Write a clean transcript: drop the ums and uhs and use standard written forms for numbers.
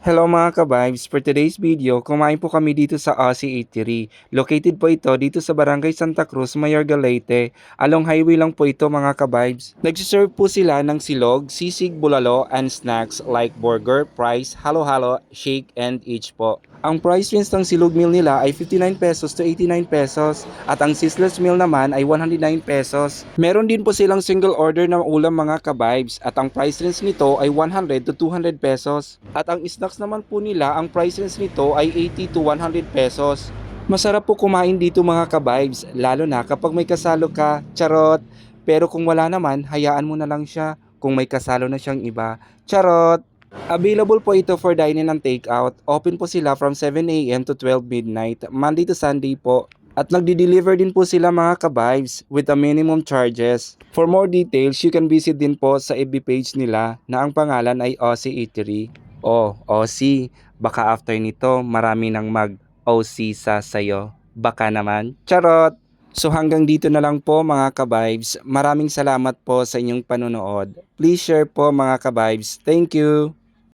Hello mga ka-vibes, for today's video, kumain po kami dito sa Aussie Eatery. Located po ito dito sa Barangay Santa Cruz, Mayorga, Leyte. Along highway lang po ito mga ka-vibes. Nagsiserve po sila ng silog, sisig, bulalo, and snacks like burger, fries, halo-halo, shake, and each po. Ang price range ng silog meal nila ay 59 pesos to 89 pesos at ang sizzlers meal naman ay 109 pesos. Meron din po silang single order na ulam mga ka-vibes at ang price range nito ay 100 to 200 pesos. At ang snacks naman po nila, ang price range nito ay 80 to 100 pesos. Masarap po kumain dito mga ka-vibes, lalo na kapag may kasalo ka, charot. Pero kung wala naman, hayaan mo na lang siya kung may kasalo na siyang iba, charot. Available po ito for dine-in and take-out. Open po sila from 7 a.m. to 12 midnight, Monday to Sunday po. At nagdi-deliver din po sila mga ka-vibes with a minimum charges. For more details, you can visit din po sa FB page nila na ang pangalan ay Aussie Eatery. Oh, Aussie, baka after nito marami nang mag-OC sa sayo. Baka naman, charot! So hanggang dito na lang po mga ka-vibes. Maraming salamat po sa inyong panonood. Please share po mga ka-vibes. Thank you!